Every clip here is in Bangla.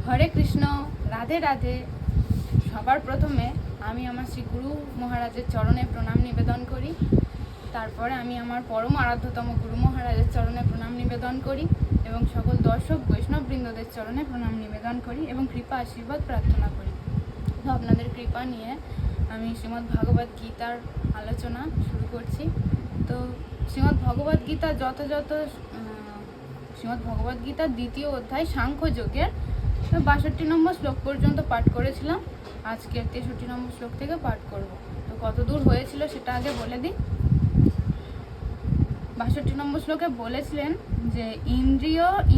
হরে কৃষ্ণ, রাধে রাধে। সবার প্রথমে আমি আমার শ্রী গুরু মহারাজের চরণে প্রণাম নিবেদন করি। তারপরে আমি আমার পরম আরাধ্যতম গুরু মহারাজের চরণে প্রণাম নিবেদন করি এবং সকল দর্শক বৈষ্ণববৃন্দদের চরণে প্রণাম নিবেদন করি এবং কৃপা আশীর্বাদ প্রার্থনা করি। তো আপনাদের কৃপা নিয়ে আমি শ্রীমদ্ ভাগবত গীতার আলোচনা শুরু করছি। তো শ্রীমদ্ ভগবত গীতা শ্রীমদ্ ভগবত গীতার দ্বিতীয় অধ্যায় সাংখ্যযোগের ৬২ নম্বর শ্লোক পর্যন্ত পাঠ করেছিলাম। আজকে ৬৩ নম্বর শ্লোক থেকে পাঠ করব। তো কত দূর হয়েছিল সেটা আগে বলে দিই। ৬২ নম্বর শ্লোকে বলেছিলেন যে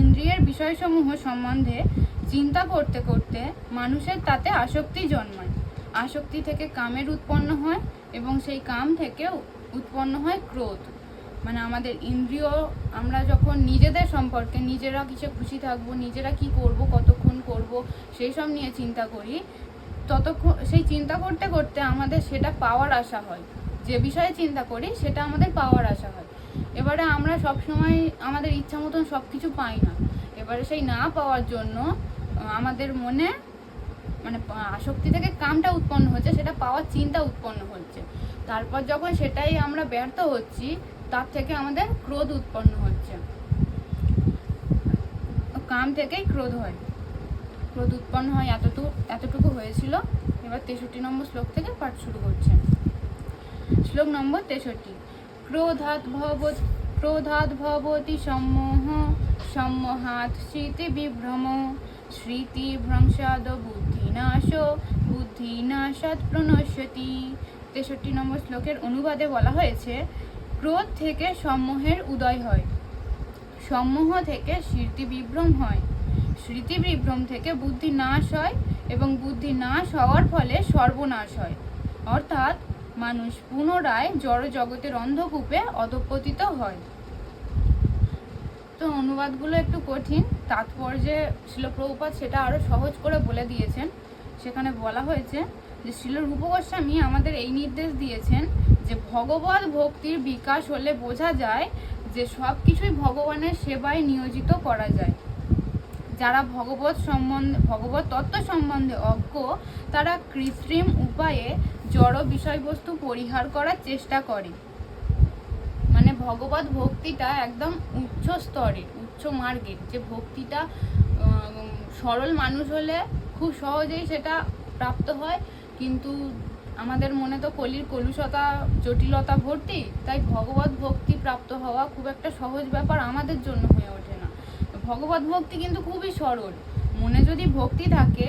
ইন্দ্রিয়ের বিষয়সমূহ সম্বন্ধে চিন্তা করতে করতে মানুষের তাতে আসক্তি জন্মায়। আসক্তি থেকে কামের উৎপন্ন হয় এবং সেই কাম থেকে উৎপন্ন হয় ক্রোধ। মানে আমাদের ইন্দ্রিয়, আমরা যখন নিজেদের সম্পর্কে, নিজেরা কিসে খুশি থাকবো, নিজেরা কি করব, কতক্ষণ করব, সেই সব নিয়ে চিন্তা করি, ততক্ষণ সেই চিন্তা করতে করতে আমাদের সেটা পাওয়ার আশা হয়। যে বিষয়ে চিন্তা করি সেটা আমাদের পাওয়ার আশা হয়। এবারে আমরা সব সময় আমাদের ইচ্ছা মতন সব কিছু পাই না। এবারে সেই না পাওয়ার জন্য আমাদের মনে মানে আসক্তি থেকে কামটা উৎপন্ন হচ্ছে, সেটা পাওয়ার চিন্তা উৎপন্ন হচ্ছে। তারপর যখন সেটাই আমরা ব্যর্থ হচ্ছি, তার থেকে আমাদের ক্রোধ উৎপন্ন হচ্ছে। কাম থেকেই ক্রোধ হয়, ক্রোধ উৎপন্ন হয়। এতটুকু হয়েছিল। এবার ৬৩ নম্বর শ্লোক থেকে পাঠ শুরু করছে। শ্লোক নম্বর ৬৩। ক্রোধাৎ ভবতি সম্মোহ, সম্মোহাৎ স্মৃতি বিভ্রম, স্মৃতি ভ্রংসাদ বুদ্ধিনাশ, বুদ্ধিনাশাৎ প্রণশ্যতি। ৬৩ নম্বর শ্লোকের অনুবাদে বলা হয়েছে, ক্রোধ থেকে সম্মোহের উদয় হয়, সম্মোহ থেকে স্মৃতি বিভ্রম হয়, স্মৃতি বিভ্রম থেকে বুদ্ধি নাশ হয় এবং বুদ্ধি নাশ হওয়ার ফলে সর্বনাশ হয়। অর্থাৎ মানুষ পুনরায় জড় জগতের অন্ধকূপে অধঃপতিত হয়। তো অনুবাদগুলো একটু কঠিন, তাৎপর্যে শিল প্রভুপাদ সেটা আরো সহজ করে বলে দিয়েছেন। সেখানে বলা হয়েছে যে শিল রূপ গোস্বামী আমাদের এই নির্দেশ দিয়েছেন যে ভগবত ভক্তির বিকাশ হলে বোঝা যায় যে সব কিছুই ভগবানের সেবায় নিয়োজিত করা যায়। যারা ভগবত তত্ত্ব সম্বন্ধে অজ্ঞ, তারা কৃত্রিম উপায়ে জড় বিষয়বস্তু পরিহার করার চেষ্টা করে। মানে ভগবত ভক্তিটা একদম উচ্চ স্তরের, উচ্চ মার্গের যে ভক্তিটা, সরল মানুষ হলে খুব সহজেই সেটা প্রাপ্ত হয়। কিন্তু আমাদের মনে তো কলির কলুষতা, জটিলতা ভর্তি, তাই ভগবত ভক্তি প্রাপ্ত হওয়া খুব একটা সহজ ব্যাপার আমাদের জন্য হয়ে ওঠে না। ভগবত ভক্তি কিন্তু খুবই সরল। মনে যদি ভক্তি থাকে,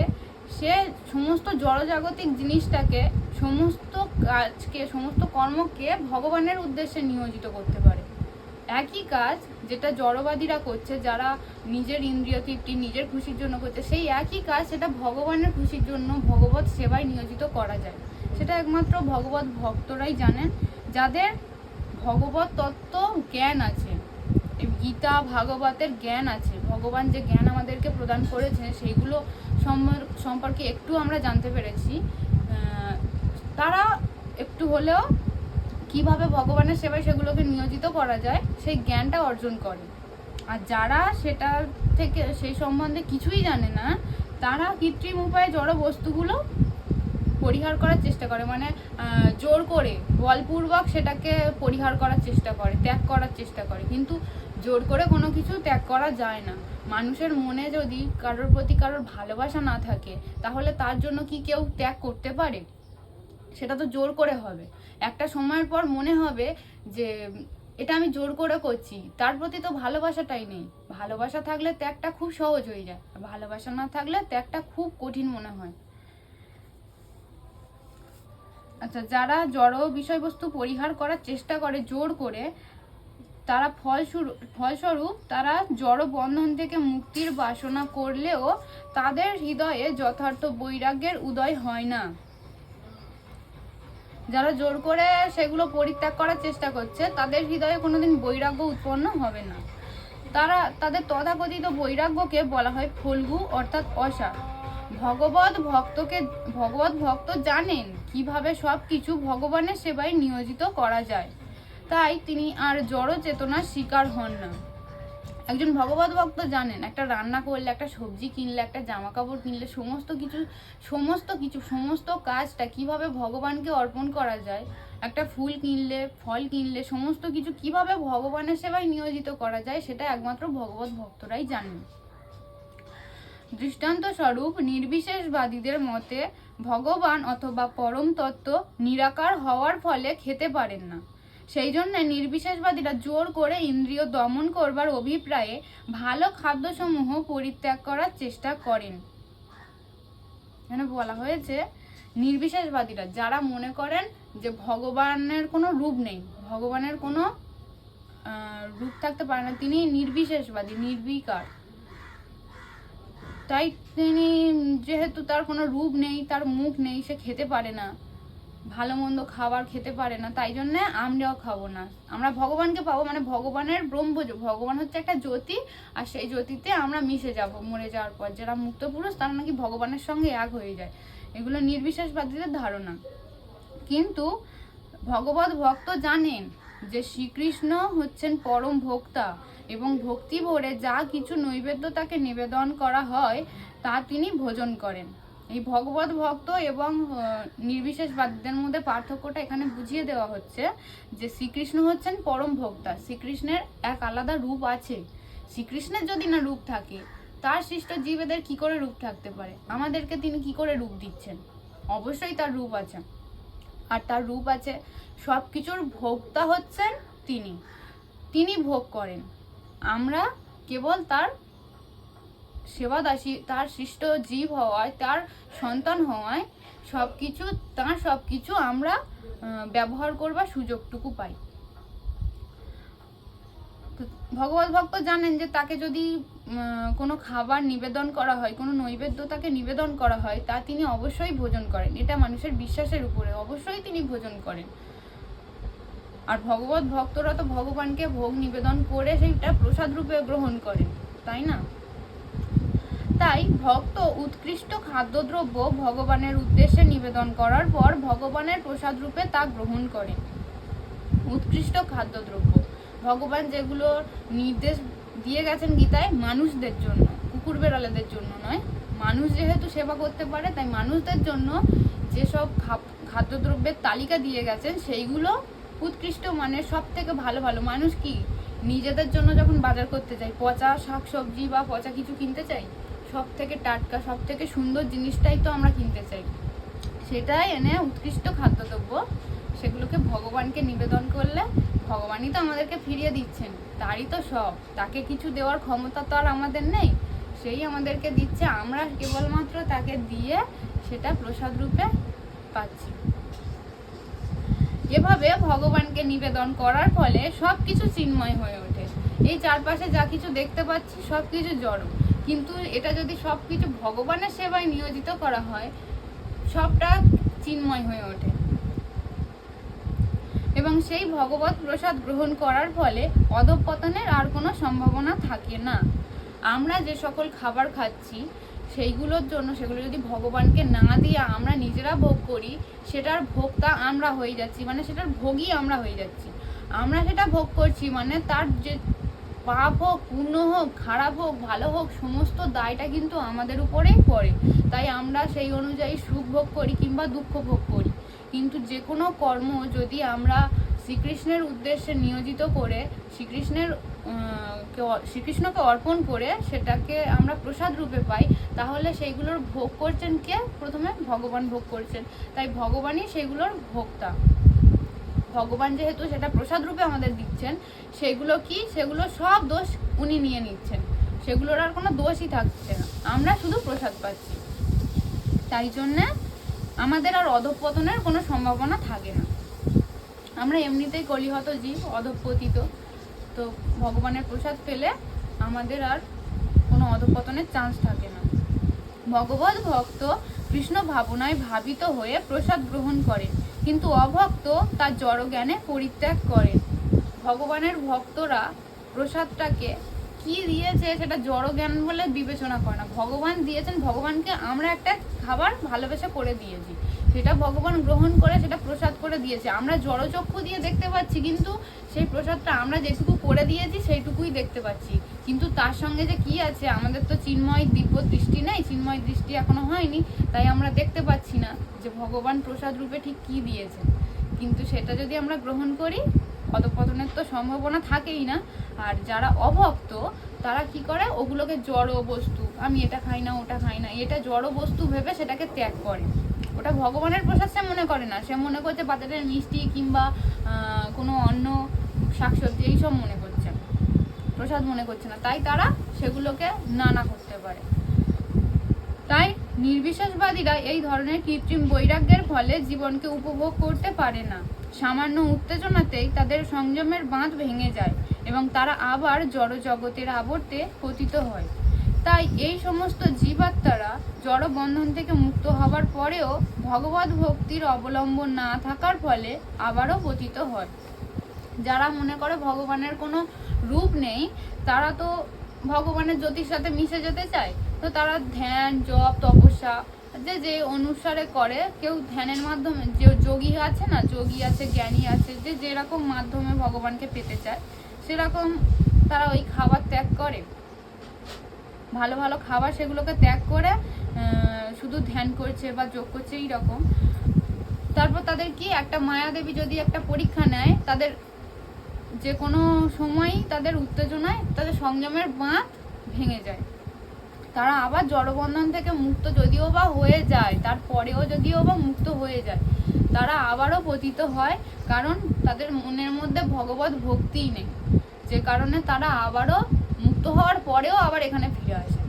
সে সমস্ত জড়জাগতিক জিনিসটাকে, সমস্ত কাজকে, সমস্ত কর্মকে ভগবানের উদ্দেশ্যে নিয়োজিত করতে পারে। একই কাজ যেটা জড়বাদীরা করছে, যারা নিজের ইন্দ্রিয় তৃপ্তি, নিজের খুশির জন্য করছে, সেই একই কাজ সেটা ভগবানের খুশির জন্য, ভগবত সেবায় নিয়োজিত করা যায়। সেটা একমাত্র ভগবত ভক্তরাই জানেন, যাদের ভগবত তত্ত্ব জ্ঞান আছে, গীতা ভাগবতের জ্ঞান আছে। ভগবান যে জ্ঞান আমাদেরকে প্রদান করেছেন সেইগুলো সম্পর্কে একটু আমরা জানতে পেরেছি। তারা একটু হলেও কিভাবে ভগবানের সেবায় সেগুলোকে নিয়োজিত করা যায় সেই জ্ঞানটা অর্জন করে। আর যারা সেটা থেকে, সেই সম্বন্ধে কিছুই জানে না, তারা কৃত্রিম উপায়ে জড় বস্তুগুলো পরিহার করার চেষ্টা করে। মানে জোর করে, বলপূর্বক সেটাকে পরিহার করার চেষ্টা করে, ত্যাগ করার চেষ্টা করে। কিন্তু জোর করে কোনো কিছু ত্যাগ করা যায় না। মানুষের মনে যদি কারোর প্রতি কারোর ভালোবাসা না থাকে, তাহলে তার জন্য কি কেউ ত্যাগ করতে পারে? সেটা তো জোর করে হবে। একটা সময়ের পর মনে হবে যে এটা আমি জোর করে করছি, তার প্রতি তো ভালোবাসাটাই নেই। ভালোবাসা থাকলে ত্যাগটা খুব সহজ হয়ে যায়, ভালোবাসা না থাকলে ত্যাগটা খুব কঠিন মনে হয়। আচ্ছা, যারা জড় বিষয়বস্তু পরিহার করার চেষ্টা করে জোর করে, তারা ফলস্বরূপ তারা জড় বন্ধন থেকে মুক্তির বাসনা করলেও তাদের হৃদয়ে যথার্থ বৈরাগ্যের উদয় হয় না। যারা জোর করে সেগুলো পরিত্যাগ করার চেষ্টা করছে, তাদের হৃদয়ে কোনোদিন বৈরাগ্য উৎপন্ন হবে না। তাদের তথাকথিত বৈরাগ্যকে বলা হয় ফল্গু, অর্থাৎ অসার। ভগবত ভক্ত জানেন কিভাবে সব কিছু ভগবানের সেবায় নিয়োজিত করা যায়, তাই তিনি আর জড় চেতনার শিকার হন না। একজন ভগবত ভক্ত জানেন একটা রান্না করলে, একটা সবজি কিনলে, একটা জামা কাপড় কিনলে সমস্ত কাজটা কিভাবে ভগবানকে অর্পণ করা যায়, একটা ফুল কিনলে, ফল কিনলে সমস্ত কিছু কিভাবে ভগবানের সেবায় নিয়োজিত করা যায়, সেটা একমাত্র ভগবত ভক্তরাই জানেন। দৃষ্টান্ত স্বরূপ নির্বিশেষবাদীদের মতে ভগবান অথবা পরম তত্ত্ব নিরাকার হওয়ার ফলে খেতে পারেন না। সেই জন্য নির্বিশেষবাদীরা জোর করে ইন্দ্রিয় দমন করবার অভিপ্রায়ে ভালো খাদ্যসমূহ পরিত্যাগ করার চেষ্টা করেন। এখানে বলা হয়েছে নির্বিশেষবাদীরা যারা মনে করেন যে ভগবানের কোনো রূপ নেই, ভগবানের কোনো রূপ থাকতে পারে না, তিনি নির্বিশেষবাদী, নির্বিকার, তাই তিনি যেহেতু তার কোনো রূপ নেই, তার মুখ নেই, সে খেতে পারে না, ভালো মন্দ খাবার খেতে পারে না, তাই জন্য আমরাও খাবো না, আমরা ভগবানকে পাবো, মানে ভগবানের ভগবান হচ্ছে একটা জ্যোতি, আর সেই জ্যোতিতে আমরা মিশে যাব মরে যাওয়ার পর। যারা মুক্ত পুরুষ তারা নাকি ভগবানের সঙ্গে এক হয়ে যায়, এগুলো নির্বিশেষবাদীদের ধারণা। কিন্তু ভগবত ভক্ত জানেন যে শ্রীকৃষ্ণ হচ্ছেন পরম ভোক্তা এবং ভক্তি ভরে যা কিছু নৈবেদ্য তাকে নিবেদন করা হয় তা তিনি ভোজন করেন। এই ভগবত ভক্ত এবং নির্বিশেষবাদীদের মধ্যে পার্থক্যটা এখানে বুঝিয়ে দেওয়া হচ্ছে যে শ্রীকৃষ্ণ হচ্ছেন পরম ভোক্তা, শ্রীকৃষ্ণের এক আলাদা রূপ আছে। শ্রীকৃষ্ণের যদি না রূপ থাকে, তার সৃষ্ট জীবেদের কি করে রূপ থাকতে পারে? আমাদেরকে তিনি কি করে রূপ দিচ্ছেন? অবশ্যই তার রূপ আছে, আর তার রূপ আছে। সব কিছুর ভোক্তা হচ্ছেন তিনি ভোগ করেন, আমরা কেবল তার সেবাদাসী, তার সৃষ্ট জীব হওয়ায়, তার সন্তান হওয়ায় তার সবকিছু আমরা ব্যবহার করবার সুযোগটুকু পাই। ভগবত ভক্ত জানেন যে তাকে যদি কোনো খাবার নিবেদন করা হয়, কোনো নৈবেদ্য তাকে নিবেদন করা হয়, তা তিনি অবশ্যই ভোজন করেন, এটা মানুষের বিশ্বাসের উপরে, অবশ্যই তিনি ভোজন করেন। আর ভগবত ভক্তরা তো ভগবানকে ভোগ নিবেদন করে সেইটা প্রসাদ রূপে গ্রহণ করেন, তাই না? তাই ভক্ত উৎকৃষ্ট খাদ্যদ্রব্য ভগবানের উদ্দেশ্যে নিবেদন করার পর ভগবানের প্রসাদ রূপে তা গ্রহণ করেন। উৎকৃষ্ট খাদ্যদ্রব্য ভগবান যেগুলো নির্দেশ দিয়ে গেছেন গীতায় মানুষদের জন্য, কুকুর বেড়ালেদের জন্য নয়, মানুষ যেহেতু সেবা করতে পারে তাই মানুষদের জন্য যেসব খাদ্যদ্রব্যের তালিকা দিয়ে গেছেন সেইগুলো উৎকৃষ্ট মানের, সব থেকে ভালো। মানুষ কি নিজেদের জন্য যখন বাজার করতে চাই, পচা শাকসবজি বা পচা কিছু কিনতে চাই? সব থেকে টাটকা, সব থেকে সুন্দর জিনিসটাই তো আমরা কিনতে চাই, সেটাই এনে উৎকৃষ্ট খাদ্যদ্রব্য সেগুলোকে ভগবানকে নিবেদন করলে ভগবানই তো আমাদেরকে ফিরিয়ে দিচ্ছেন, তারই তো সব, তাকে কিছু দেওয়ার ক্ষমতা তো আর আমাদের নেই, সেই আমাদেরকে দিচ্ছে, আমরা কেবলমাত্র তাকে দিয়ে সেটা প্রসাদ রূপে পাচ্ছি। এভাবে ভগবানকে নিবেদন করার ফলে সব কিছু চিন্ময় হয়ে ওঠে। এই চারপাশে যা কিছু দেখতে পাচ্ছি সব কিছু জড়, কিন্তু এটা যদি সব কিছু ভগবানের সেবায় নিয়োজিত করা হয়, সবটা চিন্ময় হয়ে ওঠে এবং সেই ভগবত প্রসাদ গ্রহণ করার ফলে অধঃপতনের আর কোনো সম্ভাবনা থাকে না। আমরা যে সকল খাবার খাচ্ছি সেইগুলোর জন্য, সেগুলো যদি ভগবানকে না দিয়ে আমরা নিজেরা ভোগ করি, সেটার ভোক্তা আমরা হয়ে যাচ্ছি, মানে সেটার ভোগী আমরা হয়ে যাচ্ছি। আমরা সেটা ভোগ করছি মানে তার যে পাপ হোক, পুণ্য হোক, খারাপ হোক, ভালো হোক, সমস্ত দায়টা কিন্তু আমাদের উপরেই পড়ে। তাই আমরা সেই অনুযায়ী সুখ ভোগ করি কিংবা দুঃখ ভোগ করি। কিন্তু যে কোনো কর্ম যদি আমরা শ্রীকৃষ্ণের উদ্দেশ্যে নিয়োজিত করে শ্রীকৃষ্ণকে অর্পণ করে সেটাকে আমরা প্রসাদ রূপে পাই, তাহলে সেইগুলোর ভোগ করছেন কে? প্রথমে ভগবান ভোগ করছেন, তাই ভগবানই সেগুলোর ভোক্তা। ভগবান যেহেতু সেটা প্রসাদ রূপে আমাদের দিচ্ছেন, সেগুলো সব দোষ উনি নিয়ে নিচ্ছেন, সেগুলোর আর কোনো দোষই থাকছে না, আমরা শুধু প্রসাদ পাচ্ছি। তাই জন্যে আমাদের আর অধঃপতনের কোনো সম্ভাবনা থাকে না, আমরা এমনিতেই কলিহত জীব, অধঃপতিত, তো ভগবানের প্রসাদ পেলে আমাদের আর কোনো অধঃপতনের চান্স থাকে না। ভগবত ভক্ত কৃষ্ণ ভাবনায় ভাবিত হয়ে প্রসাদ গ্রহণ করেন, কিন্তু অভক্ত তার জড় জ্ঞানে পরিত্যাগ করেন। ভগবানের ভক্তরা প্রসাদটাকে কি দিয়েছে সেটা জড় জ্ঞান বলে বিবেচনা করে না, ভগবান দিয়েছেন, ভগবানকে আমরা একটা খাবার ভালোবেসে করে দিয়েছি, সেটা ভগবান গ্রহণ করে সেটা প্রসাদ করে দিয়েছে, আমরা জড়চক্ষু দিয়ে দেখতে পাচ্ছি, কিন্তু সেই প্রসাদটা আমরা যেটুকু করে দিয়েছি সেইটুকুই দেখতে পাচ্ছি, কিন্তু তার সঙ্গে যে কি আছে, আমাদের তো চিন্ময় দিব্য দৃষ্টি নেই, চিন্ময় দৃষ্টি এখনো হয়নি, তাই আমরা দেখতে পাচ্ছি না যে ভগবান প্রসাদ রূপে ঠিক কি দিয়েছে। কিন্তু সেটা যদি আমরা গ্রহণ করি, অধঃপতনের তো সম্ভাবনা থাকেই না। আর যারা অভক্ত তারা কি করে, ওগুলোকে জড় বস্তু, আমি এটা খাই না ওটা খাই না, এটা জড় বস্তু ভেবে সেটাকে ত্যাগ করে। ওটা ভগবানের প্রসাদ সে মনে করে না, সে মনে করছে বাজারের মিষ্টি কিংবা কোনো অন্য শাকসবজি এইসব মনে করছে, প্রসাদ মনে করছে না, তাই তারা সেগুলোকে না করতে পারে। তাই নির্বিশেষবাদীরা এই ধরনের কৃত্রিম বৈরাগ্যের ফলে জীবনকে উপভোগ করতে পারে না। সামান্য উত্তেজনাতেই তাদের সংযমের বাঁধ ভেঙে যায় এবং তারা আবার জড় জগতের আবর্তে পতিত হয়। তাই এই সমস্ত জীবাত্মারা জড় বন্ধন থেকে মুক্ত হবার পরেও ভগবত ভক্তির অবলম্বন না থাকার ফলে আবারও পতিত হয়। যারা মনে করে ভগবানের কোনো রূপ নেই, তারা তো ভগবানের জ্যোতির সাথে মিশে যেতে চায়, তো তারা ধ্যান জপ তপস্যা যে অনুসারে করে। কেউ ধ্যানের মাধ্যমে, যে যোগী আছে না, যোগী আছে, জ্ঞানী আছে, যে যেরকম মাধ্যমে ভগবানকে পেতে চায় সেরকম তারা ওই খাবার ত্যাগ করে, ভালো ভালো খাবার সেগুলোকে ত্যাগ করে শুধু ধ্যান করছে বা যোগ করছে এইরকম। তারপর তাদের কি, একটা মায়াদেবী যদি একটা পরীক্ষা নেয়, তাদের যে কোনো সময়ই তাদের উত্তেজনায় তাদের সংযমের বাঁধ ভেঙে যায়, তারা আবার জড়বন্ধন থেকে মুক্ত যদিও বা হয়ে যায়, তারপরেও যদিও বা মুক্ত হয়ে যায়, তারা আবারও পতিত হয়, কারণ তাদের মনের মধ্যে ভগবত ভক্তিই নেই, যে কারণে তারা আবারও মুক্ত হওয়ার পরেও আবার এখানে ফিরে আসে।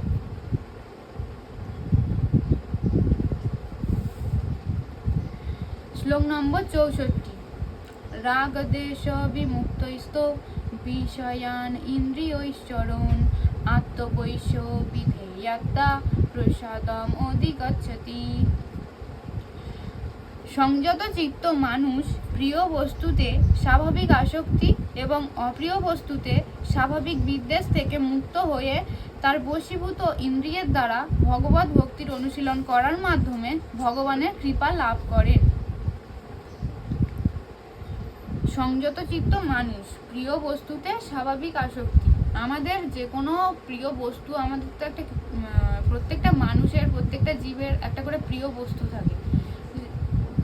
শ্লোক নম্বর 64। রাগ দেশ বিমুক্তস্তো বিষয়ান ইন্দ্রিয়ৈশ্চরণ আত্মবৈশ্য বিধেয়াত্তা প্রসাদম অধিগচ্ছতি। সংযত চিত্ত মানুষ প্রিয় বস্তুতে স্বাভাবিক আসক্তি এবং অপ্রিয় বস্তুতে স্বাভাবিক বিদ্বেষ থেকে মুক্ত হয়ে তার বশীভূত ইন্দ্রিয়ের দ্বারা ভগবত ভক্তির অনুশীলন করার মাধ্যমে ভগবানের কৃপা লাভ করেন। সংযত চিত্ত মানুষ প্রিয় বস্তুতে স্বাভাবিক আসক্তি, আমাদের যে কোনো প্রিয় বস্তু, আমাদের তো একটা প্রত্যেকটা মানুষের, প্রত্যেকটা জীবের একটা করে প্রিয় বস্তু থাকে।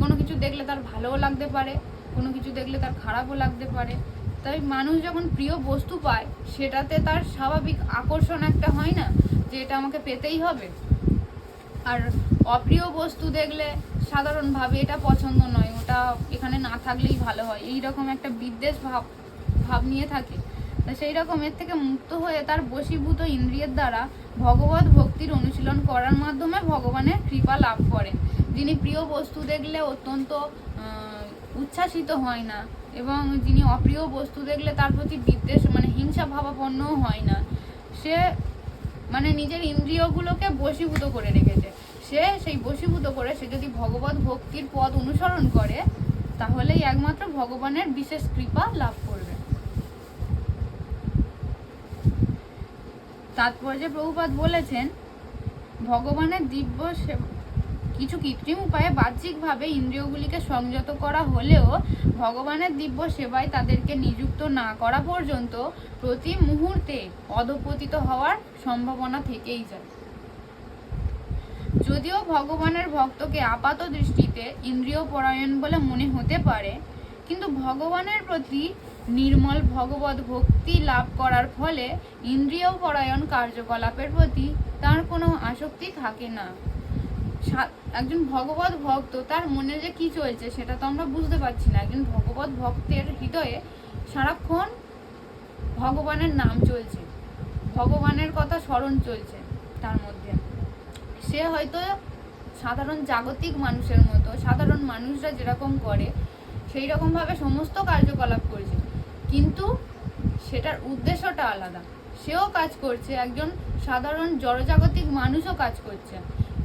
কোনো কিছু দেখলে তার ভালোও লাগতে পারে, কোনো কিছু দেখলে তার খারাপও লাগতে পারে। তাই মানুষ যখন প্রিয় বস্তু পায়, সেটাতে তার স্বাভাবিক আকর্ষণ একটা হয় না, যে এটা আমাকে পেতেই হবে। আর অপ্রিয় বস্তু দেখলে সাধারণভাবে এটা পছন্দ নয়, ওটা এখানে না থাকলেই ভালো হয়, এইরকম একটা বিদ্বেষ ভাব নিয়ে থাকে। তা সেই রকম এর থেকে মুক্ত হয়ে তার বশীভূত ইন্দ্রিয়ের দ্বারা ভগবত ভক্তির অনুশীলন করার মাধ্যমে ভগবানের কৃপা লাভ করেন। যিনি প্রিয় বস্তু দেখলে অত্যন্ত উচ্ছ্বাসিত হয় না, এবং যিনি অপ্রিয় বস্তু দেখলে তার প্রতি বিদ্বেষ মানে হিংসা ভাবাপন্নও হয় না, সে মানে নিজের ইন্দ্রিয়গুলোকে বশীভূত করে রেখেছে, সে সেই বশীভূত করে সে যদি ভগবত ভক্তির পথ অনুসরণ করে, তাহলেই একমাত্র ভগবানের বিশেষ কৃপা লাভ করবে। তাৎপর্যে প্রভুপাদ বলেছেন, ভগবানের দিব্য কিছু কৃত্রিম উপায়ে বাহ্যিকভাবে ইন্দ্রিয়গুলিকে সংযত করা হলেও ভগবানের দিব্য সেবায় তাদেরকে নিযুক্ত না করা পর্যন্ত প্রতি মুহূর্তে অধঃপতিত হওয়ার সম্ভাবনা থেকেই যায়। যদিও ভগবানের ভক্তকে আপাত দৃষ্টিতে ইন্দ্রিয় পরায়ণ বলে মনে হতে পারে, কিন্তু ভগবানের প্রতি নির্মল ভগবত ভক্তি লাভ করার ফলে ইন্দ্রিয় পরায়ণ কার্যকলাপের প্রতি তার কোনো আসক্তি থাকে না। একজন ভগবত ভক্ত, তার মনে যে কি চলছে সেটা তো আমরা বুঝতে পারছি না। একজন ভগবত ভক্তের হৃদয়ে সারাক্ষণ ভগবানের নাম চলছে, ভগবানের কথা স্মরণ চলছে তার মধ্যে। সে হয়তো সাধারণ জাগতিক মানুষের মতো, সাধারণ মানুষরা যেরকম করে সেই রকমভাবে সমস্ত কার্যকলাপ করছে, কিন্তু সেটার উদ্দেশ্যটা আলাদা। সেও কাজ করছে, একজন সাধারণ জড়জাগতিক মানুষও কাজ করছে,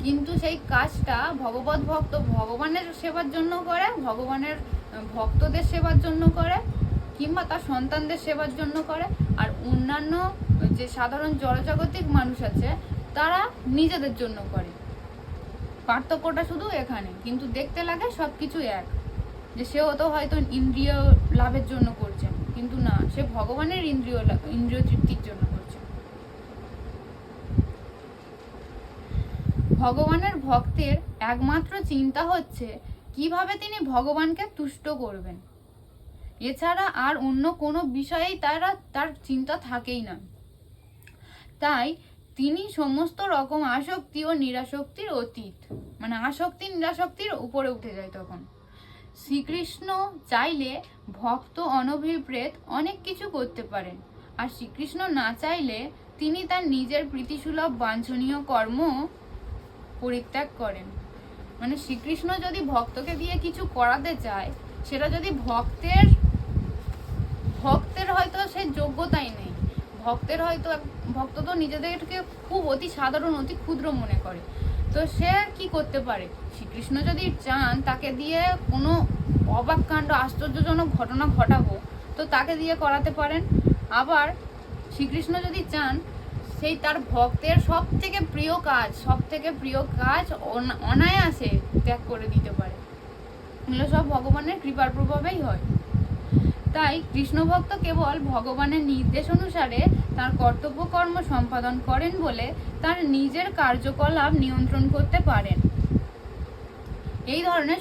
কিন্তু সেই কাজটা ভগবত ভক্ত ভগবানের সেবার জন্য করে, ভগবানের ভক্তদের সেবার জন্য করে, কিংবা তার সন্তানদের সেবার জন্য করে। আর অন্যান্য যে সাধারণ জড়জাগতিক মানুষ আছে তারা নিজেদের জন্য করে। পার্থক্যটা শুধু এখানে, কিন্তু দেখতে লাগে সব কিছু এক, যে সেও তো হয়তো ইন্দ্রিয় লাভের জন্য করছে, কিন্তু না, সে ভগবানের ইন্দ্রিয় তৃপ্তির জন্য করছে। ভগবানের ভক্তের একমাত্র চিন্তা হচ্ছে কিভাবে তিনি ভগবানকে তুষ্ট করবেন, এছাড়া আর অন্য কোনো বিষয়েই তার চিন্তা থাকেই না। তাই তিনি সমস্ত রকম আসক্তি ও নিরাসক্তির অতীত, মানে আসক্তি নিরাসক্তির উপরে উঠে যায় তখন। শ্রীকৃষ্ণ চাইলে ভক্ত অনভিপ্রেত অনেক কিছু করতে পারেন, আর শ্রীকৃষ্ণ না চাইলে তিনি তার নিজের প্রীতিসুলভ বাঞ্ছনীয় কর্ম পরিত্যাগ করেন। মানে শ্রীকৃষ্ণ যদি ভক্তকে দিয়ে কিছু করাতে চায়, সেটা যদি ভক্তের হয়তো সে যোগ্যতাই নেই, ভক্ত তো নিজেদেরকে খুব অতি সাধারণ, অতি ক্ষুদ্র মনে করে, তো সে কি করতে পারে? শ্রীকৃষ্ণ যদি চান তাকে দিয়ে কোনো অবাক কাণ্ড, আশ্চর্যজনক ঘটনা ঘটাবো, তো তাকে দিয়ে করাতে পারেন। আবার শ্রীকৃষ্ণ যদি চান সেই তার ভক্তের সব থেকে প্রিয় কাজ অনায়াসে ত্যাগ করে দিতে পারে। এগুলো সব ভগবানের কৃপার প্রভাবেই হয়। তাই কৃষ্ণ ভক্ত কেবল ভগবানের নির্দেশ অনুসারে তার কর্তব্য কর্ম সম্পাদন করেন বলে তার নিজের কার্যকলাপ নিয়ন্ত্রণ করতে পারেন। এই ধরনের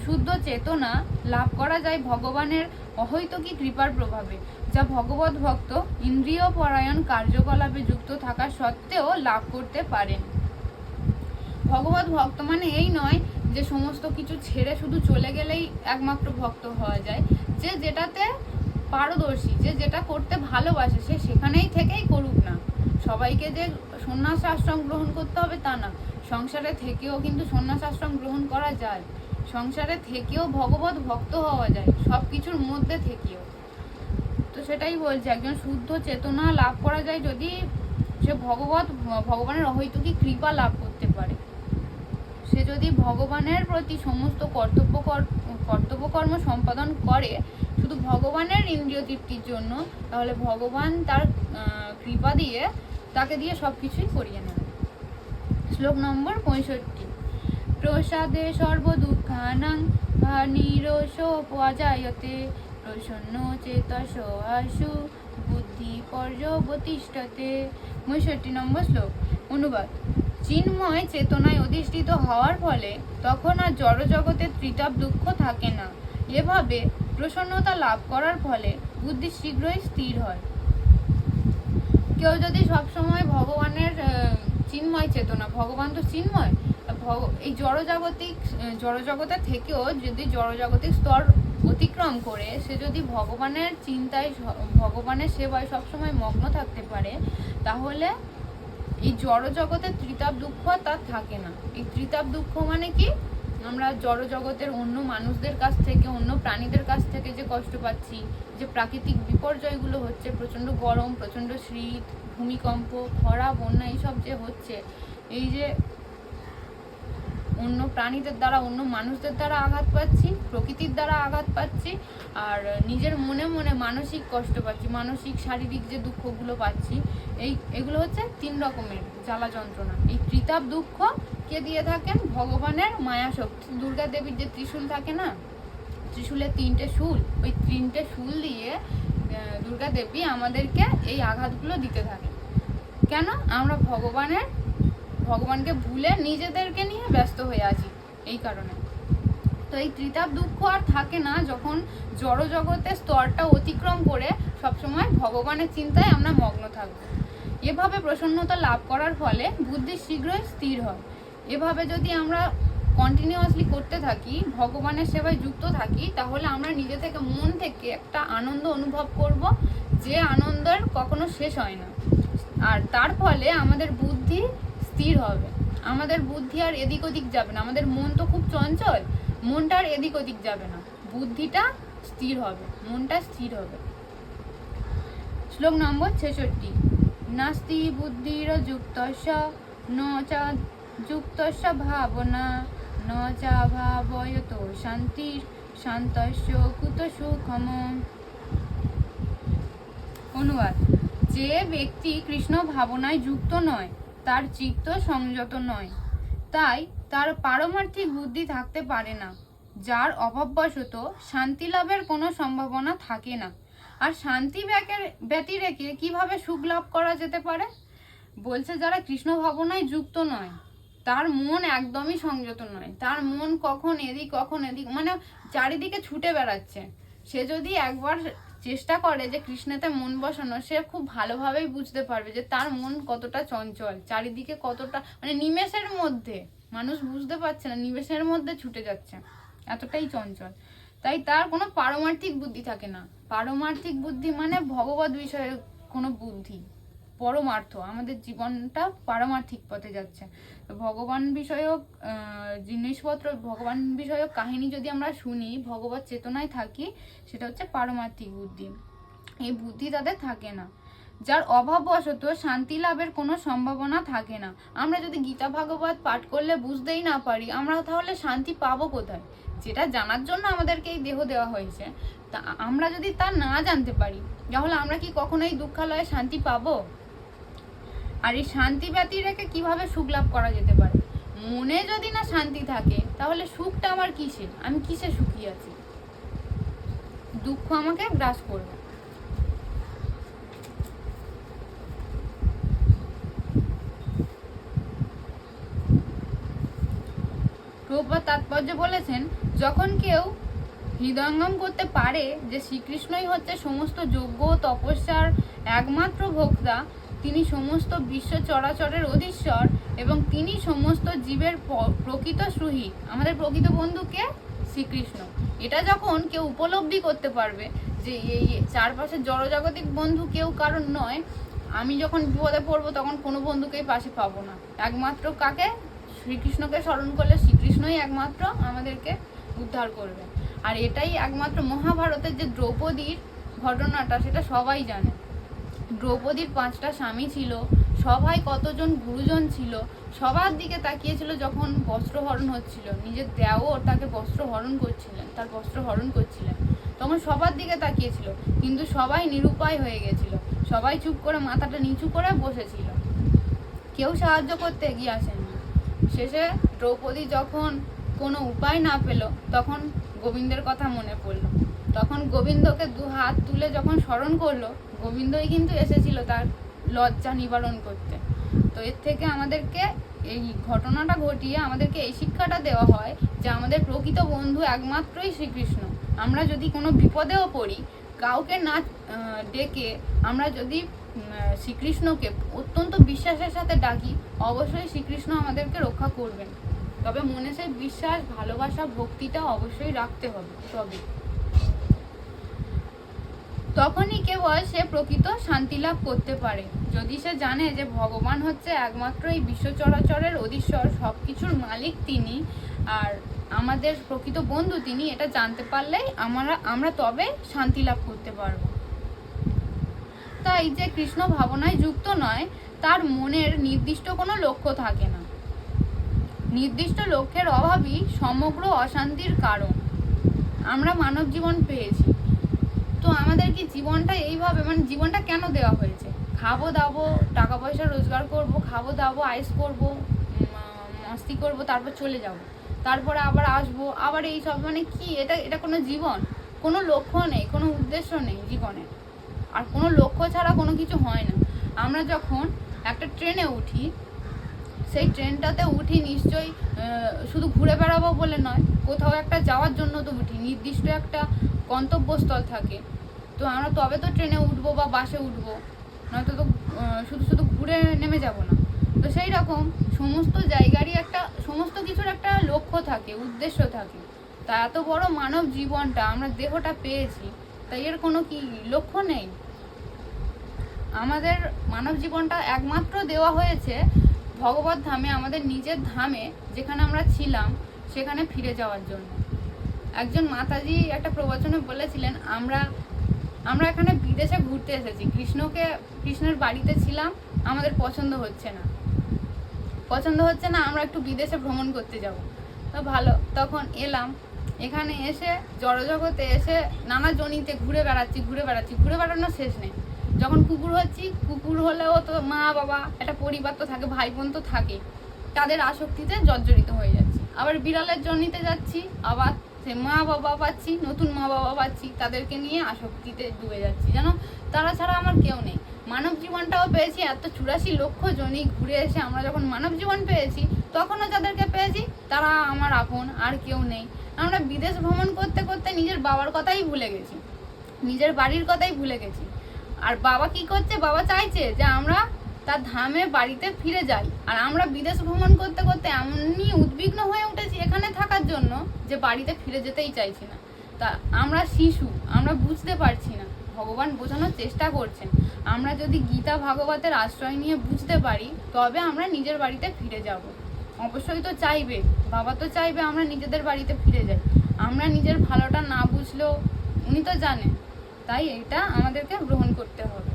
শুদ্ধ চেতনা লাভ করা যায় ভগবানের অহৈতুকী কৃপার প্রভাবে, যা ভগবত ভক্ত ইন্দ্রিয় পরায়ণ কার্যকলাপে যুক্ত থাকা সত্ত্বেও লাভ করতে পারেন। ভগবত ভক্ত মানে এই নয় যে সমস্ত কিছু ছেড়ে শুধু চলে গেলেই একমাত্র ভক্ত হওয়া যায়। যে যেটাতে পারদর্শী, যে যেটা করতে ভালোবাসে, সে সেখানেই থেকেই করুক না। সবাইকে যে সন্ন্যাস আশ্রম গ্রহণ করতে হবে তা না, সংসারে থেকেও কিন্তু সন্ন্যাস আশ্রম গ্রহণ করা যায়, সংসারে থেকেও ভগবত ভক্ত হওয়া যায়, সব কিছুর মধ্যে থেকেও। তো সেটাই বলছে, একজন শুদ্ধ চেতনা লাভ করা যায় যদি সে ভগবানের অহৈতুকী কৃপা লাভ করতে পারে। সে যদি ভগবানের প্রতি সমস্ত কর্তব্যকর্ম সম্পাদন করে শুধু ভগবানের ইন্দ্রিয় তৃপ্তির জন্য, তাহলে ভগবান তার কৃপা দিয়ে তাকে দিয়ে সব কিছুই করিয়ে নেবে। শ্লোক নম্বর 65। প্রসাদে সর্বদুঃখানাং নিরসোপজায়তে প্রসন্ন চেতস আশু বুদ্ধি পর্যবতিষ্ঠতে। 65 নম্বর শ্লোক। অনুবাদ। চিন্ময় চেতনায় অধিষ্ঠিত হওয়ার ফলে তখন আর জড়জগতের ত্রিতাপ দুঃখ থাকে না। এভাবে প্রসন্নতা লাভ করার ফলে বুদ্ধি শীঘ্রই স্থির হয়। কেউ যদি সবসময় ভগবানের চিন্ময় চেতনা, ভগবান তো চিন্ময়, এই জড়জগতের থেকেও যদি জড়জগতিক স্তর অতিক্রম করে সে যদি ভগবানের চিন্তায়, ভগবানের সেবায় সবসময় মগ্ন থাকতে পারে, তাহলে এই জড়জগতের ত্রিতাপ দুঃখ তার থাকে না। এই ত্রিতাপ দুঃখ মানে কি? আমরা জড়জগতের অন্য মানুষদের কাছ থেকে, অন্য প্রাণীদের কাছ থেকে যে কষ্ট পাচ্ছি, যে প্রাকৃতিক বিপর্যয়গুলো হচ্ছে, প্রচণ্ড গরম, প্রচণ্ড শীত, ভূমিকম্প, খরা, বন্যা, এইসব যে হচ্ছে, এই যে অন্য প্রাণীদের দ্বারা, অন্য মানুষদের দ্বারা আঘাত পাচ্ছি, প্রকৃতির দ্বারা আঘাত পাচ্ছি, আর নিজের মনে মনে মানসিক কষ্ট পাচ্ছি, মানসিক শারীরিক যে দুঃখগুলো পাচ্ছি, এগুলো হচ্ছে 3 রকমের জ্বালা যন্ত্রণা। এই ত্রিতাপ দুঃখ কে দিয়ে থাকেন? ভগবানের মায়া শক্তি। দুর্গা দেবীর যে ত্রিশূল থাকে না, ত্রিশূলের 3টে শুল, ওই 3টে শুল দিয়ে দুর্গা দেবী আমাদেরকে এই আঘাতগুলো দিতে থাকে। কেন? আমরা ভগবানকে ভুলে নিজেদেরকে নিয়ে ব্যস্ত হয়ে আছি, এই কারণে। তো এই ত্রিতাপ দুঃখ আর থাকে না যখন জড়জগতের স্তরটা অতিক্রম করে সবসময় ভগবানের চিন্তায় আমরা মগ্ন থাকবো। এভাবে প্রসন্নতা লাভ করার ফলে বুদ্ধি শীঘ্রই স্থির হয়। এভাবে যদি আমরা কন্টিনিউয়াসলি করতে থাকি, ভগবানের সেবায় যুক্ত থাকি, তাহলে আমরা নিজে থেকে, মন থেকে একটা আনন্দ অনুভব করব, যে আনন্দের কখনো শেষ হয় না। আর তার ফলে আমাদের বুদ্ধি স্থির হবে, আমাদের বুদ্ধি আর এদিক ওদিক যাবে না। আমাদের মন তো খুব চঞ্চল, মনটা আর এদিক ওদিক যাবে না, বুদ্ধিটা স্থির হবে, মনটা স্থির হবে। শ্লোক নম্বর 66। নাস্তি বুদ্ধির যুক্তস্য ন চা যুক্তস্য ভাবনা ন চা ভাবয়ত শান্তির শান্তস্য কুত সুখম। অনুবাদ। যে ব্যক্তি কৃষ্ণ ভাবনায় যুক্ত নয়, তার চিত্ত সংযত নয়, তাই তার পারমার্থিক বুদ্ধি থাকতে পারে না, যার অভাববশত শান্তি লাভের কোনো সম্ভাবনা থাকে না। আর শান্তি ব্যতি রেখে কিভাবে সুখ লাভ করা যেতে পারে? বলছে যারা কৃষ্ণ ভাবনায় যুক্ত নয়, তার মন একদমই সংযত নয়, তার মন কখন এদিক মানে চারিদিকে ছুটে বেড়াচ্ছে। সে যদি একবার চেষ্টা করে যে কৃষ্ণেতে মন বসানো, সে খুব ভালোভাবেই বুঝতে পারবে যে তার মন কতটা চঞ্চল, চারিদিকে কতটা মানে নিমেষের মধ্যে, মানুষ বুঝতে পারছে না, নিমেষের মধ্যে ছুটে যাচ্ছে, এতটাই চঞ্চল। তাই তার কোনো পারমার্থিক বুদ্ধি থাকে না। পারমার্থিক বুদ্ধি মানে ভগবত বিষয়ে কোনো বুদ্ধি, পরমার্থ, আমাদের জীবনটা পারমার্থিক পথে যাচ্ছে। ভগবান বিষয়ক জিনিসপত্র, ভগবান বিষয়ক কাহিনী যদি আমরা শুনি, ভগবত চেতনায় থাকি, সেটা হচ্ছে পারমার্থিক বুদ্ধি। এই বুদ্ধি তাদের থাকে না, যার অভাববশত শান্তি লাভের কোনো সম্ভাবনা থাকে না। আমরা যদি গীতা ভাগবত পাঠ করলে বুঝতেই না পারি, আমরা তাহলে শান্তি পাবো কোথায়? যেটা জানার জন্য আমাদেরকে এই দেহ দেওয়া হয়েছে, তা আমরা যদি তা না জানতে পারি, তাহলে আমরা কি কখনো এই দুঃখালয়ে শান্তি পাবো? আর এই শান্তি ব্যতী রেখে কিভাবে সুখ লাভ করা যেতে পারে? মনে যদি না শান্তি থাকে, তাহলে সুখটা আমার কিসে? আমি কিসে সুখী আছি? দুঃখ আমাকে গ্রাস করবে। প্রভুপাদ তাৎপর্য বলেছেন, যখন কেউ হৃদয়ঙ্গম করতে পারে যে শ্রীকৃষ্ণই হচ্ছে সমস্ত যজ্ঞ তপস্যার একমাত্র ভোক্তা, তিনি সমস্ত বিশ্ব চরাচরের অধীশ্বর এবং তিনি সমস্ত জীবের প্রকৃত সুহৃদ, আমাদের প্রকৃত বন্ধুকে শ্রীকৃষ্ণ। এটা যখন কেউ উপলব্ধি করতে পারবে যে এই চারপাশের জড়জাগতিক বন্ধু কেউ কারণ নয়, আমি যখন বিপদে পড়বো তখন কোনো বন্ধুকেই পাশে পাবো না, একমাত্র কাকে? শ্রীকৃষ্ণকে স্মরণ করলে শ্রীকৃষ্ণই একমাত্র আমাদেরকে উদ্ধার করবে। আর এটাই একমাত্র মহাভারতের যে দ্রৌপদীর ঘটনাটা, সেটা সবাই জানে। দ্রৌপদীর 5টা স্বামী ছিল, সবাই কতজন গুরুজন ছিল, সবার দিকে তাকিয়েছিল যখন বস্ত্রহরণ হচ্ছিল, নিজের দেওর তাকে বস্ত্রহরণ করছিলেন, তার বস্ত্রহরণ করছিলেন, তখন সবার দিকে তাকিয়েছিল, কিন্তু সবাই নিরুপায় হয়ে গেছিল, সবাই চুপ করে মাথাটা নিচু করে বসেছিল, কেউ সাহায্য করতে এগিয়ে আসেনি। শেষে দ্রৌপদী যখন কোনো উপায় না পেল, তখন গোবিন্দের কথা মনে পড়লো, তখন গোবিন্দকে 2 হাত তুলে যখন স্মরণ করলো, গোবিন্দই কিন্তু এসেছিল তার লজ্জা নিবারণ করতে। তো এর থেকে আমাদেরকে, এই ঘটনাটা ঘটিয়ে আমাদেরকে এই শিক্ষাটা দেওয়া হয় যে আমাদের প্রকৃত বন্ধু একমাত্রই শ্রীকৃষ্ণ। আমরা যদি কোনো বিপদেও পড়ি, কাউকে না ডেকে আমরা যদি শ্রীকৃষ্ণকে অত্যন্ত বিশ্বাসের সাথে ডাকি, অবশ্যই শ্রীকৃষ্ণ আমাদেরকে রক্ষা করবেন। তবে মনে সেই বিশ্বাস, ভালোবাসা, ভক্তিটা অবশ্যই রাখতে হবে, তখনই কেবল সে প্রকৃত শান্তি লাভ করতে পারে। যদি সে জানে যে ভগবান হচ্ছে একমাত্র এই বিশ্ব চরাচরের অধীশ্বর, সবকিছুর মালিক তিনি, আর আমাদের প্রকৃত বন্ধু তিনি, এটা জানতে পারলেই আমরা তবে শান্তি লাভ করতে পারবো। তাই যে কৃষ্ণ ভাবনায় যুক্ত নয়, তার মনের নির্দিষ্ট কোনো লক্ষ্য থাকে না। নির্দিষ্ট লক্ষ্যের অভাবই সমগ্র অশান্তির কারণ। আমরা মানব জীবন পেয়েছি, তো আমাদের কি জীবনটা এইভাবে, মানে জীবনটা কেন দেওয়া হয়েছে? খাবো দাবো, টাকা পয়সা রোজগার করব, খাবো দাবো, আয়েস করব, মস্তি করব, তারপর চলে যাব, তারপরে আবার আসবো, আবার এই সব, মানে কি এটা কোনো জীবন? কোনো লক্ষ্য নেই, কোনো উদ্দেশ্য নেই জীবনে, আর কোনো লক্ষ্য ছাড়া কোনো কিছু হয় না। আমরা যখন একটা ট্রেনে উঠি, সেই ট্রেনটাতে উঠি নিশ্চয়ই শুধু ঘুরে বেড়াবো বলে নয়, কোথাও একটা যাওয়ার জন্য তো উঠি, নির্দিষ্ট একটা গন্তব্যস্থল থাকে, তো আমরা তবে তো ট্রেনে উঠবো বা বাসে উঠবো, নয়তো তো শুধু ঘুরে নেমে যাব না। তো সেই রকম সমস্ত জায়গারই সমস্ত কিছুর একটা লক্ষ্য থাকে, উদ্দেশ্য থাকে। তা এত বড় মানব জীবনটা, আমরা দেহটা পেয়েছি, তাই এর কোনো কি লক্ষ্য নেই? আমাদের মানব জীবনটা একমাত্র দেওয়া হয়েছে ভগবত ধামে, আমাদের নিজের ধামে, যেখানে আমরা ছিলাম সেখানে ফিরে যাওয়ার জন্য। একজন মাতাজি একটা প্রবচনে বলেছিলেন, আমরা এখানে বিদেশে ঘুরতে এসেছি, কৃষ্ণের বাড়িতে ছিলাম, আমাদের পছন্দ হচ্ছে না, আমরা একটু বিদেশে ভ্রমণ করতে যাব। তো ভালো, তখন এলাম, এখানে এসে জড়জগতে এসে নানা জনিতে ঘুরে বেড়ানোর শেষ নেই। যখন কুকুর হলেও তো মা বাবা, একটা পরিবার তো থাকে, ভাই বোন তো থাকে, তাদের আসক্তিতে জর্জরিত হয়ে যাচ্ছি। আবার বিড়ালের জন্যতে যাচ্ছি, আবার সে মা বাবা পাচ্ছি, নতুন মা বাবা পাচ্ছি, তাদেরকে নিয়ে আসক্তিতে ডুবে যাচ্ছি। যেন তারা ছাড়া আমার কেউ নেই। মানব জীবনটাও পেয়েছি, এত 84 লক্ষ জনই ঘুরে এসে আমরা যখন মানব জীবন পেয়েছি, তখনও যাদেরকে পেয়েছি তারা আমার আপন, আর কেউ নেই। আমরা বিদেশ ভ্রমণ করতে করতে নিজের বাবার কথাই ভুলে গেছি, নিজের বাড়ির কথাই ভুলে গেছি। আর বাবা কি করছে, বাবা চাইছে যে আমরা তার ধামে বাড়িতে ফিরে যাই। আর আমরা বিদেশ ভ্রমণ করতে করতে এমনই উদ্বিগ্ন হয়ে উঠেছি এখানে থাকার জন্য যে বাড়িতে ফিরে যেতেই চাইছি না। তা আমরা শিশু, আমরা বুঝতে পারছি না, ভগবান বোঝানোর চেষ্টা করছেন। আমরা যদি গীতা ভাগবতের আশ্রয় নিয়ে বুঝতে পারি, তবে আমরা নিজের বাড়িতে ফিরে যাব। অবশ্যই তো চাইবে, বাবা তো চাইবে আমরা নিজেদের বাড়িতে ফিরে যাই। আমরা নিজের ভালোটা না বুঝলেও উনি তো জানেন, তাই এটা আমাদেরকে গ্রহণ করতে হবে।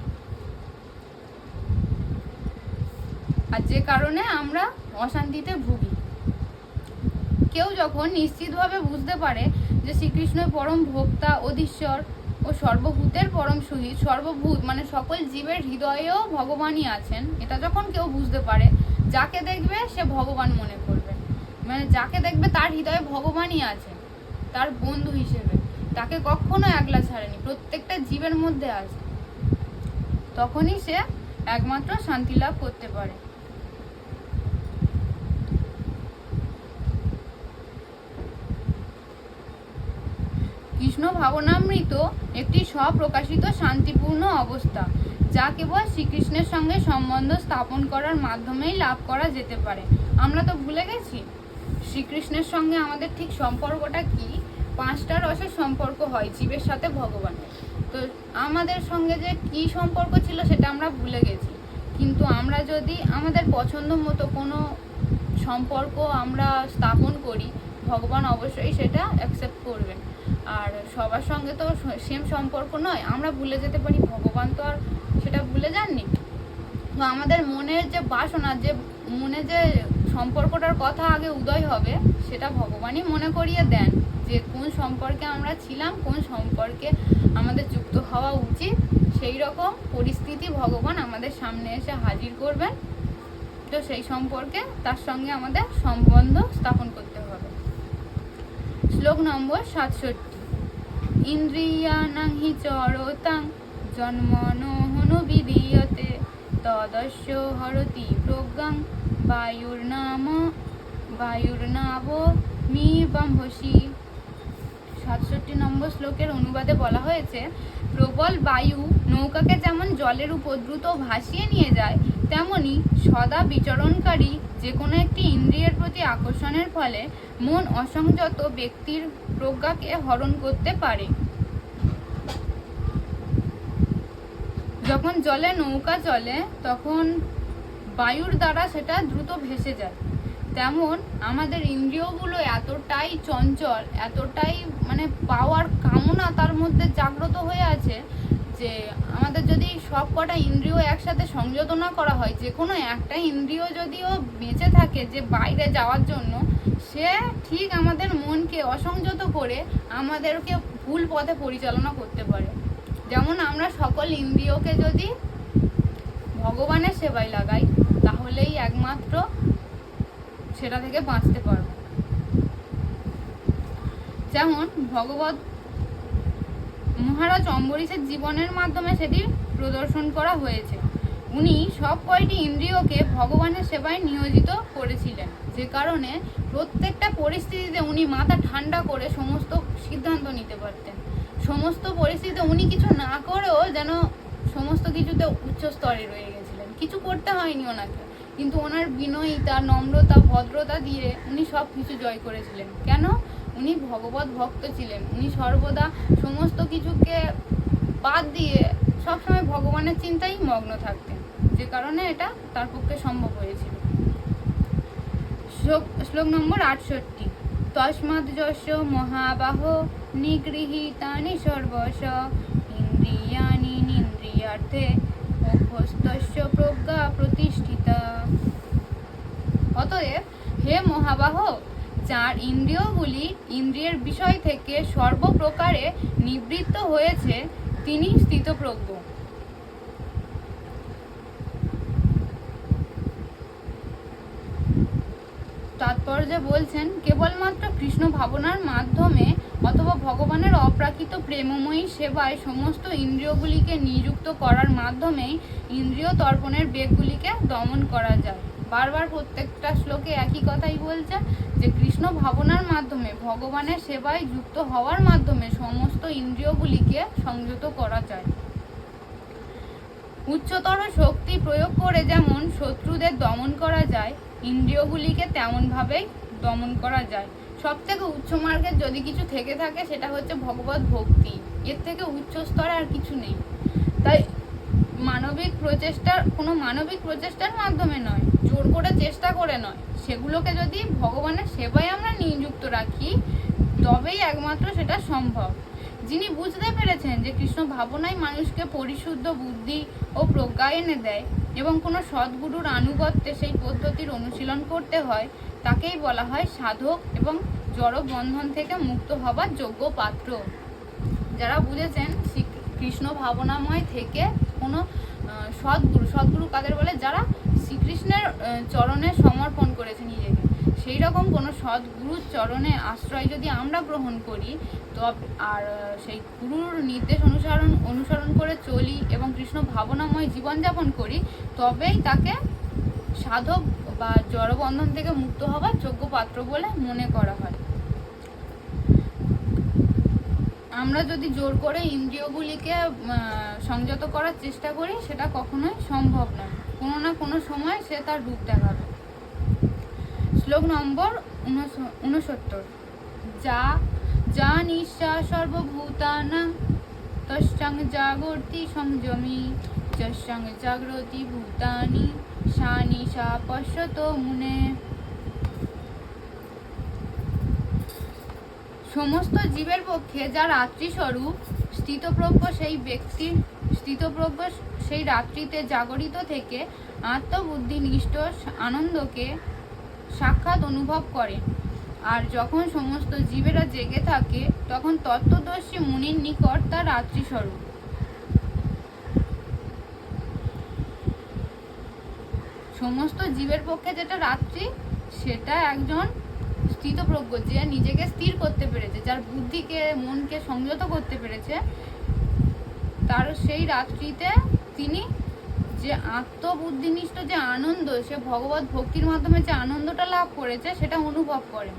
আর যে কারণে আমরা অশান্তিতে ভুগি। কেউ যখন নিশ্চিতভাবে বুঝতে পারে যে শ্রীকৃষ্ণ পরম ভোক্তা, অধীশ্বর ও সর্বভূতের পরম সহিত, সর্বভূত মানে সকল জীবের হৃদয়েও ভগবানই আছেন, এটা যখন কেউ বুঝতে পারে, যাকে দেখবে সে ভগবান মনে করবে। মানে যাকে দেখবে তার হৃদয়ে ভগবানই আছে, তার বন্ধু হিসেবে, তাকে কখনো একলা ছাড়েনি, প্রত্যেকটা জীবের মধ্যে আছে। তখনই সে একমাত্র শান্তি লাভ করতে পারে। কৃষ্ণ ভাবনামৃত একটি স্বপ্রকাশিত শান্তিপূর্ণ অবস্থা, যা কেবল শ্রীকৃষ্ণের সঙ্গে সম্বন্ধ স্থাপন করার মাধ্যমেই লাভ করা যেতে পারে। আমরা তো ভুলে গেছি শ্রীকৃষ্ণের সঙ্গে আমাদের ঠিক সম্পর্কটা কি। 5টা রসের সম্পর্ক হয় জীবের সাথে ভগবানের। তো আমাদের সঙ্গে যে কি সম্পর্ক ছিল সেটা আমরা ভুলে গেছি। কিন্তু আমরা যদি আমাদের পছন্দ মতো কোনো সম্পর্ক আমরা স্থাপন করি, ভগবান অবশ্যই সেটা অ্যাকসেপ্ট করবেন। আর সবার সঙ্গে তো সেম সম্পর্ক নয়, আমরা ভুলে যেতে পারি, ভগবান তো আর সেটা ভুলে যাননি। তো আমাদের মনের যে বাসনা, যে মনে যে সম্পর্কটার কথা আগে উদয় হবে, সেটা ভগবানই মনে করিয়ে দেন যে কোন সম্পর্কে আমরা ছিলাম, কোন সম্পর্কে আমাদের যুক্ত হওয়া উচিত। সেই রকম পরিস্থিতি ভগবান আমাদের সামনে এসে হাজির করবেন। তো সেই সম্পর্কে তার সঙ্গে আমাদের সম্বন্ধ স্থাপন করতে হবে। শ্লোক নম্বর 67। ইন্দ্রিয়াণাং হি চরতাং জন্মনোহনুবিধীয়তে তদস্য হরতি প্রজ্ঞাং বায়ুর্নাবমিবম্ভসি। 67 নম্বর শ্লোকের অনুবাদে বলা হয়েছে, প্রবল বায়ু নৌকাকে যেমন জলের উপর দ্রুত ভাসিয়ে নিয়ে যায়, তেমনি সদা বিচরণকারী যে কোনো একটি ইন্দ্রিয়ের প্রতি আকর্ষণের ফলে মন অসংযত ব্যক্তির প্রজ্ঞাকে হরণ করতে পারে। যখন জলে নৌকা চলে তখন বায়ুর দ্বারা সেটা দ্রুত ভেসে যায়। তেমন আমাদের ইন্দ্রিয়গুলো এতটাই চঞ্চল, এতটাই মানে পাওয়ার কামনা তার মধ্যে জাগ্রত হয়ে আছে যে আমাদের যদি সব কটা ইন্দ্রিয় একসাথে সংযত না করা হয়, যে কোনো একটা ইন্দ্রিয় যদিও বেঁচে থাকে যে বাইরে যাওয়ার জন্য, সে ঠিক আমাদের মনকে অসংযত করে আমাদেরকে ভুল পথে পরিচালনা করতে পারে। যেমন আমরা সকল ইন্দ্রিয়কে যদি ভগবানের সেবায় লাগাই, তাহলেই একমাত্র সেটা থেকে বাঁচতে পারবো। যেমন ভগবত মহারাজ অম্বরীশের জীবনের মাধ্যমে সেটি প্রদর্শন করা হয়েছে। উনি সব কয়টি ইন্দ্রিয়কে ভগবানের সেবায় নিয়োজিত করেছিলেন, যে কারণে প্রত্যেকটা পরিস্থিতিতে উনি মাথা ঠান্ডা করে সমস্ত সিদ্ধান্ত নিতে পারতেন। সমস্ত পরিস্থিতিতে উনি কিছু না করেও যেন সমস্ত কিছুতে উচ্চ স্তরে রয়ে গেছিলেন, কিছু করতে হয়নি ওনাকে, কিন্তু ওনার বিনয়িতা, নম্রতা, ভদ্রতা দিয়ে উনি সব কিছু জয় করেছিলেন। কেন? উনি ভগবত ভক্ত ছিলেন। উনি সর্বদা সমস্ত কিছুকে বাদ দিয়ে সবসময় ভগবানের চিন্তায় মগ্ন থাকতেন, যে কারণে এটা তার পক্ষে সম্ভব হয়েছিল। শ্লোক নম্বর 68। তস্মাৎ যস্য মহাবাহ নিগৃহীতানি সর্বশ ইন্দ্রিয়াণি নিন্দ্রিয়ার্থে অভ্যস্তস্য প্রজ্ঞা প্রতিষ্ঠিতা। অতএব হে মহাবাহ, যার ইন্দ্রিয়গুলি ইন্দ্রিয়ের বিষয় থেকে সর্বপ্রকারে নিবৃত্ত হয়েছে, তিনি স্থিতপ্রজ্ঞ। তাৎপর্যে বলছেন, কেবলমাত্র কৃষ্ণ ভাবনার মাধ্যমে অথবা ভগবানের অপ্রাকৃত প্রেমময়ী সেবায় সমস্ত ইন্দ্রিয়গুলিকে নিযুক্ত করার মাধ্যমেই ইন্দ্রিয় তর্পণের বেগগুলিকে দমন করা যায়। বারবার প্রত্যেকটা শ্লোকে একই কথাই বলছে যে কৃষ্ণ ভাবনার মাধ্যমে ভগবানের সেবায় যুক্ত হওয়ার মাধ্যমে সমস্ত ইন্দ্রিয়গুলিকে সংযত করা যায়। উচ্চতর শক্তি প্রয়োগ করে যেমন শত্রুদের দমন করা যায়, ইন্দ্রিয়গুলিকে তেমনভাবেই দমন করা যায়। সব থেকে উচ্চ মার্গের যদি কিছু থেকে থাকে সেটা হচ্ছে ভগবত ভক্তি। এর থেকে উচ্চ স্তরে আর কিছু নেই। তাই মানবিক প্রচেষ্টার মাধ্যমে নয়, জোর করে চেষ্টা করে নয়, সেগুলোকে যদি ভগবানের সেবায় আমরা নিযুক্ত রাখি তবেই একমাত্র সেটা সম্ভব। যিনি বুঝতে পেরেছেন যে কৃষ্ণ ভাবনাই মানুষকে পরিশুদ্ধ বুদ্ধি ও প্রজ্ঞা এনে দেয় এবং কোনো সদ্গুরুর আনুগত্যে সেই পদ্ধতির অনুশীলন করতে হয়, তাকেই বলা হয় সাধক এবং জড় বন্ধন থেকে মুক্ত হবার যোগ্য পাত্র। যারা বুঝেছেন কৃষ্ণ ভাবনাময় থেকে কোনো সদ্গুরু কাদের বলে? যারা শ্রীকৃষ্ণের চরণে সমর্পণ করেছে নিজেকে, সেই রকম কোনো সদ্গুরুর চরণে আশ্রয় যদি আমরা গ্রহণ করি আর সেই গুরুর নির্দেশ অনুসরণ করে চলি এবং কৃষ্ণ ভাবনাময় জীবনযাপন করি, তবেই তাকে সাধক বা জড়বন্ধন থেকে মুক্ত হবার যোগ্য পাত্র বলে মনে করা হয়। আমরা যদি জোর করে ইন্দ্রিয়গুলিকে সংযত করার চেষ্টা করি সেটা কখনোই সম্ভব নয়। কোনো না কোনো সময় সে তার রূপ দেখাবে। শ্লোক নম্বর 69। যা নিঃশ্বা সর্বভূতানাং তস্যাং জাগর্তি সংযমী যস্যাং জাগ্রতি ভূতানি সা নিশা পশ্যতো মুনে। সমস্ত জীবের পক্ষে যা রাত্রিস্বরূপ স্থিতপ্রজ্ঞ সেই রাত্রিতে জাগরিত থেকে আত্মবুদ্ধিনিষ্ঠ আনন্দকে সাক্ষাৎ অনুভব করে। আর যখন সমস্ত জীবেরা জেগে থাকে তখন তত্ত্বদর্শী মুনির নিকট তা রাত্রিস্বরূপ। সমস্ত জীবের পক্ষে যেটা রাত্রি, সেটা একজন স্থিতপ্রজ্ঞ, যে নিজেকে স্থির করতে পেরেছে, যার বুদ্ধিকে মনকে সংযত করতে পেরেছে, তার সেই রাত্রিতে তিনি যে আত্মবুদ্ধিনিষ্ঠ যে আনন্দ, সে ভগবত ভক্তির মাধ্যমে যে আনন্দটা লাভ করেছে সেটা অনুভব করে।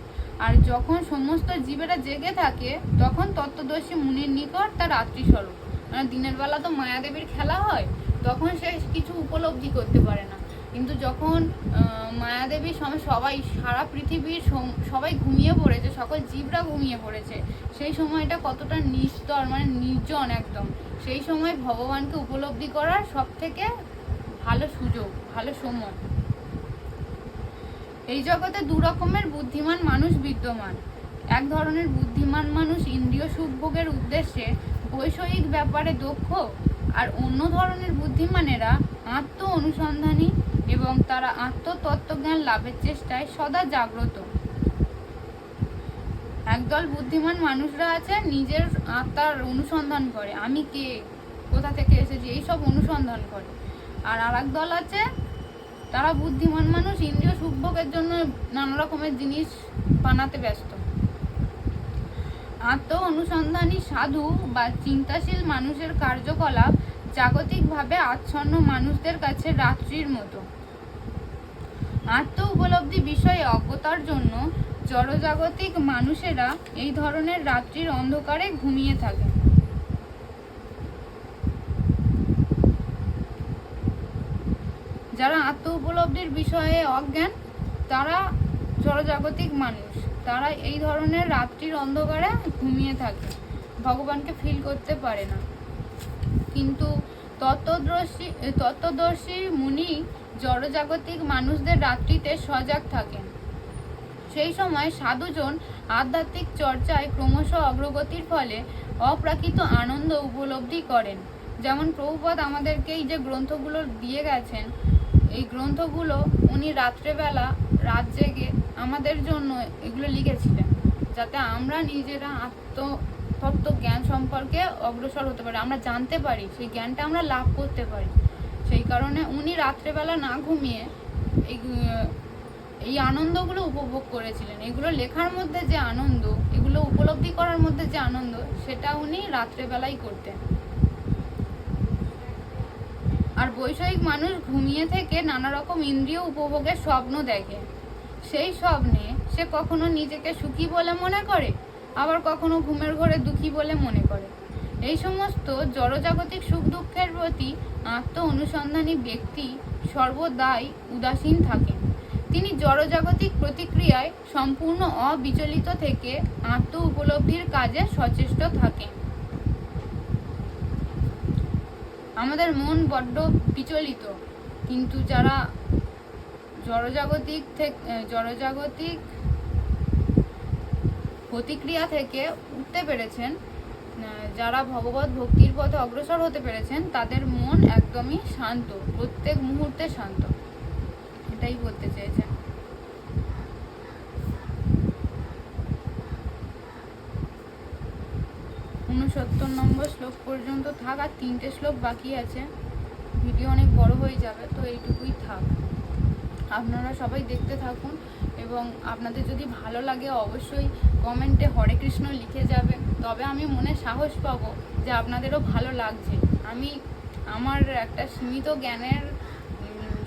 আর যখন সমস্ত জীবেরা জেগে থাকে তখন তত্ত্বদর্শী মুনির নিকট তার রাত্রিস্বরূপ। মানে দিনের বেলা তো মায়াদেবীর খেলা হয়, তখন সে কিছু উপলব্ধি করতে পারে না, কিন্তু যখন মায়াদেবীর সময় সারা পৃথিবীর সবাই ঘুমিয়ে পড়েছে, সকল জীবরা ঘুমিয়ে পড়েছে, সেই সময়টা কতটা নিস্তর, মানে নির্জন একদম, সেই সময় ভগবানকে উপলব্ধি করার সব থেকে ভালো সুযোগ, ভালো সময়। এই জগতে দু রকমের বুদ্ধিমান মানুষ বিদ্যমান। এক ধরনের বুদ্ধিমান মানুষ ইন্দ্রিয় সুখভোগের উদ্দেশ্যে বৈষয়িক ব্যাপারে দক্ষ, আর অন্য ধরনের বুদ্ধিমানেরা আত্ম অনুসন্ধানী এবং তারা আত্মতত্ত্বজ্ঞান লাভের চেষ্টায় সদা জাগ্রত। একদল বুদ্ধিমান মানুষরা আছে, নিজের আত্মার অনুসন্ধান করে, আমি কে, কোথা থেকে এসেছি, এইসব অনুসন্ধান করে। আর আরেক দল আছে, তারা বুদ্ধিমান মানুষ ইন্দ্রিয় সুখভোগের জন্য নানা রকমের জিনিস বানাতে ব্যস্ত। আত্ম অনুসন্ধানী সাধু বা চিন্তাশীল মানুষের কার্যকলাপ জাগতিকভাবে আচ্ছন্ন মানুষদের কাছে রাত্রির মতো। আত্ম উপলব্ধি বিষয়ে অজ্ঞতার জন্য জড়জাগতিক মানুষেরা এই ধরনের রাত্রির অন্ধকারে ঘুমিয়ে থাকে। যারা আত্ম উপলব্ধির বিষয়ে অজ্ঞান, তারা জড়জাগতিক মানুষ, তারা এই ধরনের রাত্রির অন্ধকারে ঘুমিয়ে থাকে, ভগবানকে ফিল করতে পারে না। কিন্তু তত্ত্বদর্শী মুনি জড়জাগতিক মানুষদের রাত্রিতে সজাগ থাকেন। সেই সময় সাধুজন আধ্যাত্মিক চর্চায় ক্রমশ অগ্রগতির ফলে অপ্রাকৃত আনন্দ উপলব্ধি করেন। যেমন প্রভুপাদ আমাদেরকে এই যে গ্রন্থগুলো দিয়ে গেছেন, এই গ্রন্থগুলো উনি রাত্রেবেলা রাত জেগে আমাদের জন্য এগুলো লিখেছিলেন, যাতে আমরা নিজেরা আত্মতত্ত্ব জ্ঞান সম্পর্কে অগ্রসর হতে পারি, আমরা জানতে পারি, সেই জ্ঞানটা আমরা লাভ করতে পারি। সেই কারণে উনি রাত্রেবেলা না ঘুমিয়ে এই আনন্দগুলো উপভোগ করেছিলেন। এগুলো লেখার মধ্যে যে আনন্দ, এগুলো উপলব্ধি করার মধ্যে যে আনন্দ, সেটা উনি রাত্রেবেলাই করতেন। আর বৈষয়িক মানুষ ঘুমিয়ে থেকে নানা রকম ইন্দ্রিয় উপভোগের স্বপ্ন দেখে। সেই স্বপ্নে সে কখনো নিজেকে সুখী বলে মনে করে, আবার কখনো ঘুমের ঘোরে দুঃখী বলে মনে করে। এই সমস্ত জড়জাগতিক সুখ দুঃখের প্রতি আত্ম অনুসন্ধানী ব্যক্তি সর্বদাই উদাসীন থাকেন। তিনি জড়জাগতিক প্রতিক্রিয়ায় সম্পূর্ণ অবিচলিত থেকে আত্ম উপলব্ধির কাজে সচেষ্ট থাকেন। আমাদের মন বড্ড বিচলিত, কিন্তু যারা জড়জাগতিক প্রতিক্রিয়া থেকে উঠতে পেরেছেন, যারা ভগবত ভক্তির পথে অগ্রসর হতে পেরেছেন, তাদের মন একদমই শান্ত, প্রত্যেক মুহূর্তে শান্ত। এটাই বলতে চেয়েছেন। ঊনসত্তর নম্বর শ্লোক পর্যন্ত থাক, আর 3টে শ্লোক বাকি আছে। ভিডিও অনেক বড় হয়ে যাবে, তো এইটুকুই থাক। আপনারা সবাই দেখতে থাকুন, এবং আপনাদের যদি ভালো লাগে অবশ্যই কমেন্টে হরে কৃষ্ণ লিখে যাবেন, তবে আমি মনে সাহস পাবো যে আপনাদেরও ভালো লাগছে। আমি আমার একটা সীমিত জ্ঞানের,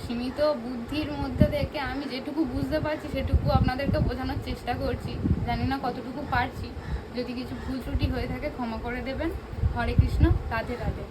সীমিত বুদ্ধির মধ্যে থেকে আমি যেটুকু বুঝতে পারছি সেটুকু আপনাদেরকে বোঝানোর চেষ্টা করছি। জানি না কতটুকু পারছি। যদি কিছু ভুল ত্রুটি হয়ে থাকে ক্ষমা করে দেবেন। হরে কৃষ্ণ, রাধে রাধে।